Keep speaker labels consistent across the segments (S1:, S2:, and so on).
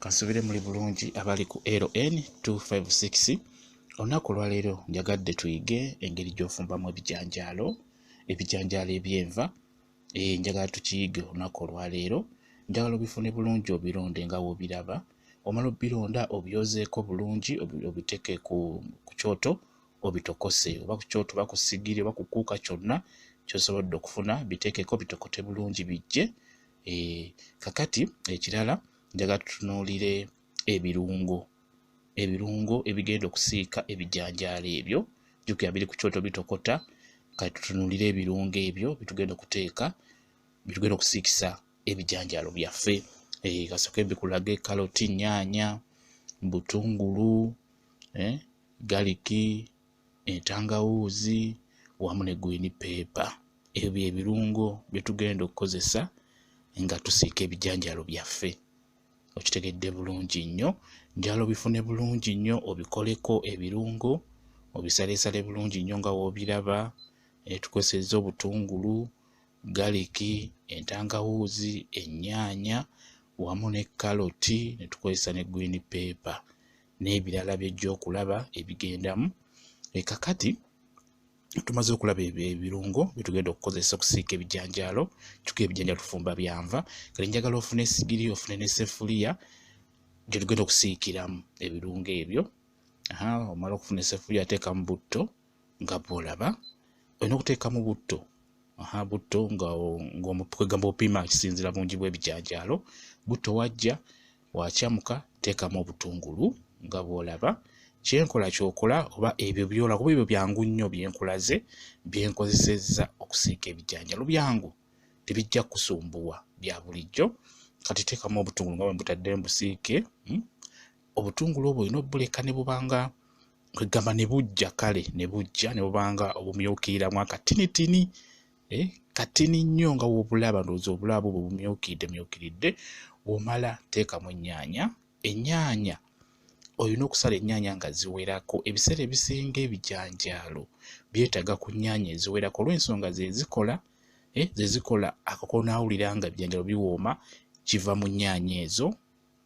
S1: Kansubire muli bulungi abali ku LN 256. Olunaku olwaleero njagadde tuyige engeri gy'ofumbamu ebijanjaalo ebyenva. Njagala tukiyige olunaku olwaleero. Njagala obifune bulungi obironde nga woobiraba. Omala obironda obyozeeko bulungi obiteeke ku kyoto obitokose, oba ku kyoto oba ku ssigiri oba ku kuuka kyonna ky'osobodde okufuna, biteekeko bitokote bulungi bijje. Kakati ekirala njagala tutunuulire ebirungo ebigenda okusiika ebijanjaalo ebyo. Jjukira biri ku kyoto bitokota. Kati tutunuulire ebirungo ebyo bitugenda okuteeka bitugenda okusiikisa ebijanjaalo byaffe. Kasooke bikulage kaloti, nnyaanya, butungulu, galiki, entangawuuzi wamu ne green pepper. Ebyo ebirungo bye tugenda okukozesa nga tusiika ebijanjaalo byaffe. Okitegedde bulungi nnyo. Njagala obifune bulungi nnyo, obikoleko ebirungo, obisaleesale bulungi nnyo nga woobiraba. Tukozesezza obutungulu, galiki, entangawuuzi, ennyaanya wamu ne kaloti, ne tukozesa ne green pepper n'ebirala by'ojja okulaba ebigendamu. Kakati tumaze okulaba ebirungo byetugenda okukozesa okusiika ebijanjaalo. Jjukira ebijanjaalo tufumba byanva. Kale njagala ofune essigiri, ofune n'essefuliya gye tugenda okusiikiramu ebirungo ebyo. Omala okufuna essefuliya teekamu butto nga bw'olaba. Olina okuteekamu butto kwegamba opima kisinziira bungi bw'ebijanjaalo. Butto wajja wakyamuka teekamu obutungulu nga bw'olaba. Kyenkola kyokola oba ebyo by'olaba kuba ebyo byangu nnyo byenkulaze byenkozesezza okusiika ebijanjaalo. Byangu tebijja kusumbuwa, bya bulijjo. Kati teekamu obutungulu nga bwe mbutadde mbusiike. Obutungulu obwo olina obuleka ne bubanga kwegamba ne bujja kale ne bubanga obumyukiriramu akatinitini. Katini nnyo nga woobulaba, ndowooza obulaba obwo bumyukiridde. Omala teekamu ennyaanya. Ennyaanya olina okusala ennyaanya nga ziwerako. Ebiseera ebisinga ebijanjaalo byetaaga ku nnyaanya eziwerako olw'ensonga ze zikola akakonaawulira nga ebijanjaalo biwooma kiva mu nnyaanya ezo.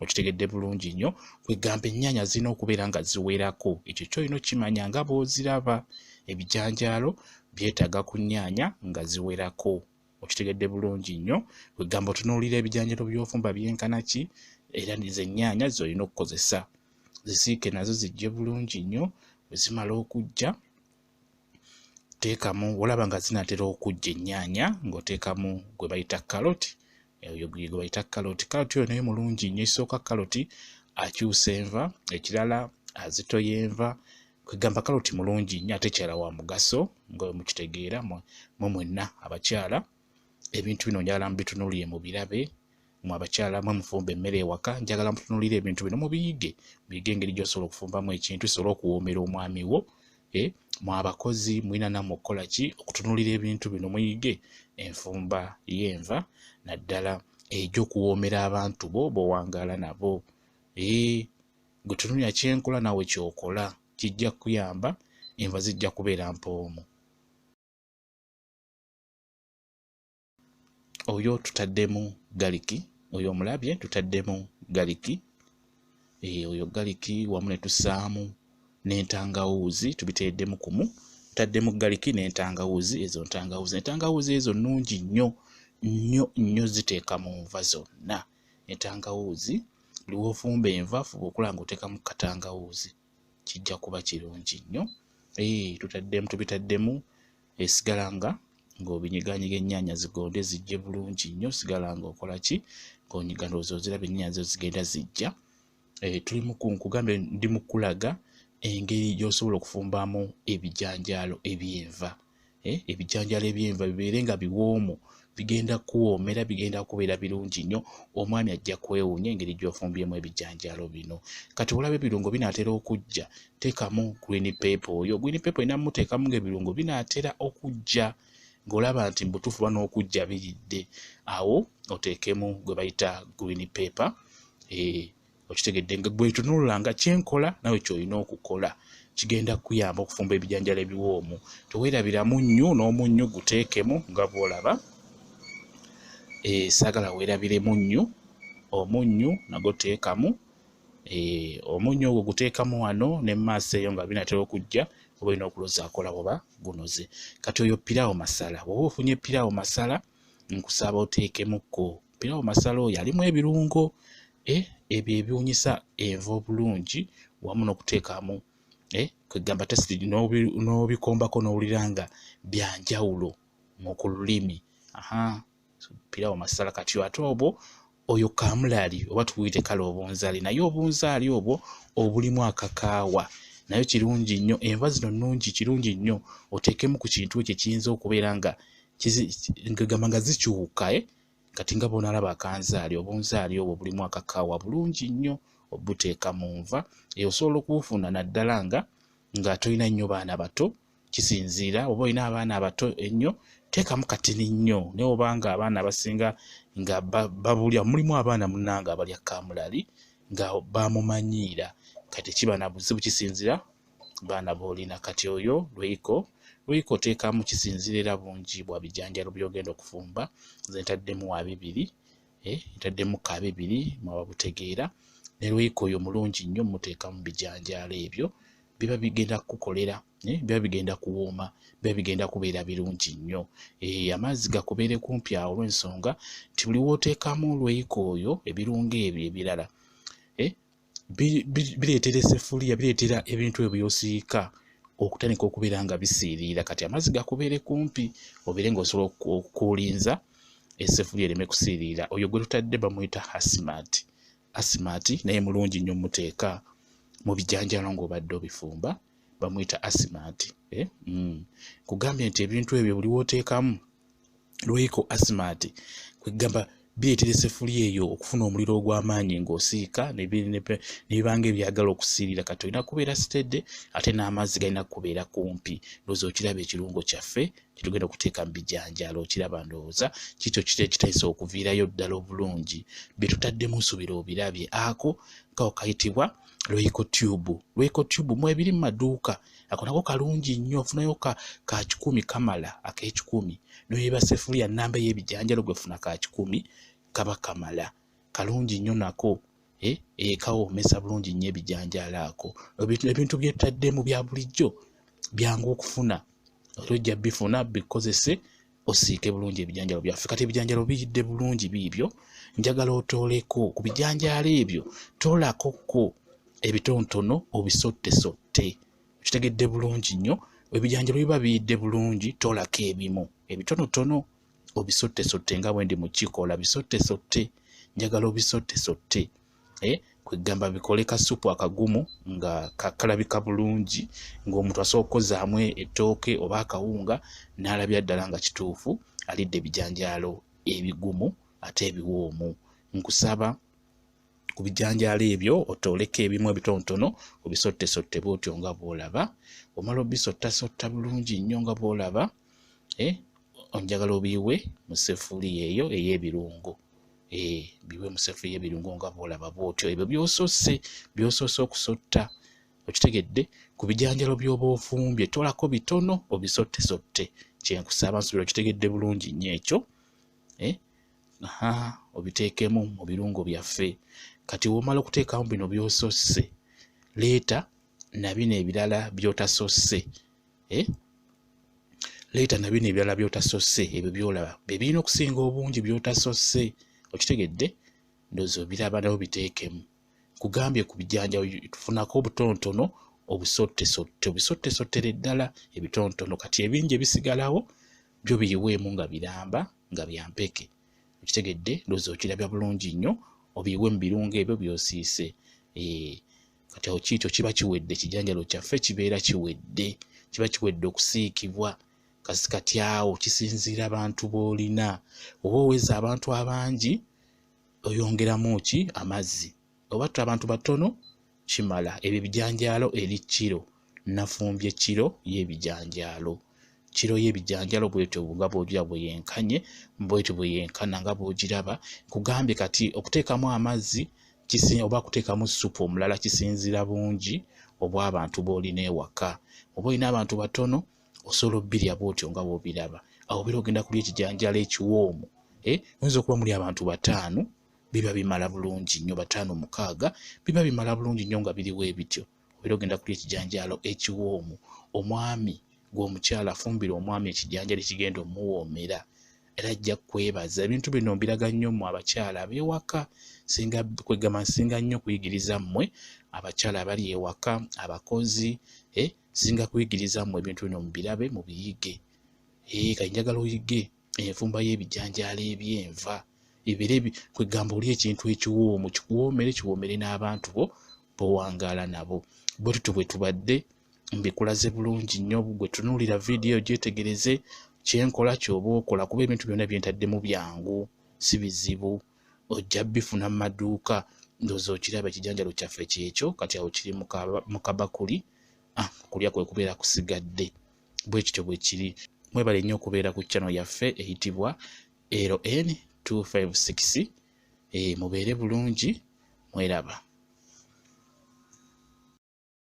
S1: Okitegedde bulungi nnyo. Kwegamba ennyaanya zirina okubeera nga ziwerako. Ekyo ky'olina okimanya nga bw'oziraba. Ebijanjaalo byetaaga ku nnyaanya nga ziwerako. Okitegedde bulungi nnyo. Kwegamba otunuulira ebijanjaalo by'ofumba byenkana ki, era ze ennyaanya z'olina okukozesa. Zisiike nazo zijje bulungi nnyo. Bwe zimala okujja teekamu, olaba nga zinaatera okujja ennyaanya ng'oteekamu gwe bayita kaloti. Eyo gwe bayita kaloti. Kaloti oyo naye mulungi nnyo. Ekisooka kaloti akyusa enva, ekirala azitoya enva. Kwegamba kaloti mulungi nnyo ate kirala wa mugaso nga bwe mukitegeera mwe mwenna abakyala. Ebintu bino njagala mubitunuulire mubirabe. Mwe abakyala mwe mufumba emmere ewaka, njagala mutunuulire ebintu bino mubiyige engeri gy'osobola okufumbamu ekintu kisobole okuwoomera omwami wo. Mwe abakozi mulina nammwe okukola ki? Okutunuulira ebintu bino muyige enfumba y'enva, naddala egy'okuwoomera abantu bo b'owangaala nabo. Gwe tunuulira kyenkola nawe ky'okola, kijja kuyamba, enva zijja kubeera mpoomu. Oyo tutaddemu galiki, oyo omulabye tutaddemu galiki. Oyo galiki wamu ne tussaamu n'entangawuuzi tubiteeddemu kumu. Tutaddemu galiki n'entangawuuzi. Entangawuuzi ezo nnungi nnyo ziteeka mu nva zonna. Entangawuuzi liwoofumba enva fuba okulaba ng'oteekamu katangawuuzi, kijja kuba kirungi nnyo. Tubitaddemu esigala ng'obinyiganyiga ennyaanya zigonde zijje bulungi nnyo. Sigala ng'okola ki? Ng'onyiga, ndowooza oziraba ennyaanya zo zigenda zijja. Nkugambe ndi mu kulaga engeri gy'osobola okufumbamu ebijanjaalo ebyenva. Ebijanjaalo ebyenva bibeere nga biwoomu, bigenda kuwoomera, bigenda kubeera birungi nnyo. Omwami ajja kwewuunya engeri gy'ofumbyemu ebijanjaalo bino. Kati olaba ebirungo binaatera okujja, teekamu green pepper. Oyo green pepper olina muteekamu ng'ebirungo binaatera okujja ng'olaba nti mbutuufu bano okujja biridde. Awo oteekemu gwe bayita green pepper. Okitegedde nga gwe tunulula nga kyenkola nawe ky'olina okukola. Kigenda kuyamba okufumba ebijanjaalo ebiwoomu. Teweerabira munnyu, n'omunnyu guteekemu nga bw'olaba. Saagala weerabire munnyu omunyu nago teekamu. Omunyu ogwo guteekamu wano ne maaso eyo nga binatera okujja oba olina okuloza akola bwoba gunoze. Kati oyo piraawo masala. Bw'oba ofunye piraawo masala nkusaba oteekemukko. Piraawo masala oyo alimu ebirungo ebyo ebiwunyisa enva obulungi wamu n'okuteekamu kwegamba tasiti n'obikombako n'owulira nga byanjawulo ku lulimi. Piraawo masala. Kati ate obwo oyo kamulali oba tukuyite kale obunzaali, naye obunzaali obwo obulimu akakaawa nayo kirungi nnyo. Enva zino nnungi, kirungi nnyo oteekemu ku kintu ekyo kiyinza okubeera nga ngagamba nga zikyuka. Kati nga bw'onaalaba akanzaali, obunzaali obwo bulimu akakaawa bulungi nnyo obuteeka mu nva. Osobola okubufuna naddala nga tolina nnyo baana bato, kisinziira. Oba olina abaana abato ennyo teekamu katini nnyo, naye obanga abaana abasinga nga babulya, mulimu abaana munnanga abalya kamulali nga bamumanyiira, kati kiba na buzibu, kisinziira baana b'olina. Kati oyo lwiko oteekamu, kisinziira era bungi bwa bijanjaalo by'ogenda okufumba. Nze ntaddemu wa 2, ntaddemu ka 2 mwaba butegeera. Ne lwiko oyo mulungi nnyo, muteekamu bijanjaalo ebyo, biba bigenda kukolera, biba bigenda kuwooma, biba bigenda kubeera birungi nnyo. Amazzi gakubeere kumpi awo olw'ensonga nti buli wooteekamu lwiko oyo ebirungo ebyo ebirala bireetera essefuliya, bireetera ebintu ebyo by'osiika okutandika okubeera nga bisiiriira. Kati amazzi gakubeere kumpi obeere ng'osobola okukuulinza essefuliya ereme kusiiriira. Oyo gwe tutadde bamuyita asimaati, naye mulungi nnyo muteeka mu bijanjaalo ng'obadde obifumba, bamuyita asimaati. Kugambye nti ebintu ebyo buli wooteekamu lwiko asimaati kwegamba bireetera essefuliya eyo okufuna omuliro ogw'amaanyi ng'osiika nebibanga ebyagala okusiirira. Kati olina kubeera sitedde ate n'amazzi galina kubeera kumpi. Ndowooza okiraba ekirungo kyaffe kitugenda okuteeka mu bijanjaalo, okiraba ndowooza kityo kitayisa okuviirayo ddala obulungi. Bye tutaddemu nsuubira obirabye. Ako kayitibwa lwiko tube. Lwiko tube mu ebiri mu maduuka, ako nako kalungi nnyo. Ofunayo ka 10 kamala, ak'ekikumi noyeba ssefuliya nnamba y'ebijanjaalo gwefuna ka 10 kaba kamala, kalungi nnyo nako. Kawoomesa bulungi nnyo ebijanjaalo ako. Ebintu bye tutaddemu bya bulijjo byangu okufuna, ojja bifuna bikozese osiike bulungi ebijanjaalo byaffe. Kati ebijanjaalo biyidde bulungi biibyo, njagala otooleko ku bijanjaalo ebyo, toolakokko ebitonotono obisottesotte. Kitegedde bulungi nnyo. Ebijanjaalo biba biyidde bulungi, toolako ebimu ebitonotono obisottesotte nga bwe ndi mu kikola, bisottesotte, njagala obisottesotte. Kwegamba bikole kasupu akagumu nga kakalabika bulungi, ng'omuntu asobola okukozaamu ettooke oba akawunga n'alabya ddala nga kituufu alidde ebijanjaalo ebigumu ate ebiwoomu. Nkusaba ku bijanjaalo ebyo otooleko ebimu ebitonotono obisottesotte bw'otyo nga bw'olaba. Omala obisottasotta bulungi nnyo nga bw'olaba, onjagala obiyiwe mu ssefuliya eyo ey'ebirungo. Biwe mu ssefuliya y'ebirungo nga bw'olaba bw'otyo. Ebyo by'osoose okusotta, okitegedde. Ku bijanjaalo by'oba ofumbye toolako bitono obisottesotte. Kyenkusaba nsuubira okitegedde bulungi nnyo ekyo. Obiteekemu mu birungo byaffe. Kati w'omala okuteekamu bino by'ososse, leeta na bino ebirala by'otasosse. Leeta na bino ebirala by'otasosse, ebyo by'olaba bye birina okusinga obungi by'otasosse. Okitegedde? Ndowooza obiraba nabo biteekemu. Kugambye ku bijanjaalo tufunako obutonotono obusottesotte, obisottesotte ddala ebitonotono. Kati ebingi ebisigalawo byo biyiweemu nga biramba, nga byampeke. Okitegedde? Ndowooza okirabya bulungi nnyo, obiyiwe mu birungo ebyo by'osiise. Kati awo kiityo kiba kiwedde, ekijanjaalo kyaffe kibeera kiwedde, kiba kiwedde okusiikibwa. Kati awo kisinziira abantu b'olina. Oba oweza abantu abangi oyongeramu ki? Amazzi. Oba abantu batono kimala. Ebyo ebijanjaalo eri kiro, nafumbye kiro y'ebijanjaalo. Kiro y'ebijanjaalo bwetyo nga bw'ogira bweyenkanye, bwetyo bweyenkana nga bw'ogiraba. Kugambye kati okuteekamu amazzi oba kuteekamu supu omulala kisinziira bungi obw'abantu b'olina ewaka. Oba olina abantu batono osobola obbirya bw'otyo nga bw'obiraba. Awo obeera ogenda kulya ekijanjaalo ekiwoomu. Oyinza okuba muli abantu 5 biba bimala bulungi nnyo 5-6 biba bimala bulungi nnyo nga biriwo ebityo. Obeera ogenda kulya ekijanjaalo ekiwoomu, omwami gw'omukyala afumbira omwami ekijanjaalo ekigenda omuwoomera era ajja kwebaza. Ebintu bino mbiraga nnyo mu abakyala ab'ewaka, singa nnyo kuyigiriza mmwe abakyala abali ewaka, abakozi, singa kuyigiriza mmwe ebintu bino mubirabe mubiyige. Kanjagala oyige enfumba y'ebijanjaalo ebyenva, ebire kwegamba oli ekintu ekiwoomu kiwoomere n'abantu bo bowangaala nabo. Bwe tutyo bwe tubadde mbikulaze bulungi nnyo. Gwe tunuulira vidiyo gyetegereze kyenkola ky'oba okola, kuba ebintu byonna byentaddemu byangu, si bizibu, ojja bifuna mu maduuka. Ndowooza okiraba ekijanjaalo kyaffe kyekyo, kati awo kiri mu kabakuli. Kulya kwe kubeera kusigadde. Bwe kityo bwe kiri. Mwebale nnyo okubeera ku channel yaffe eyitibwa LN256. Mubeere bulungi, mweraba.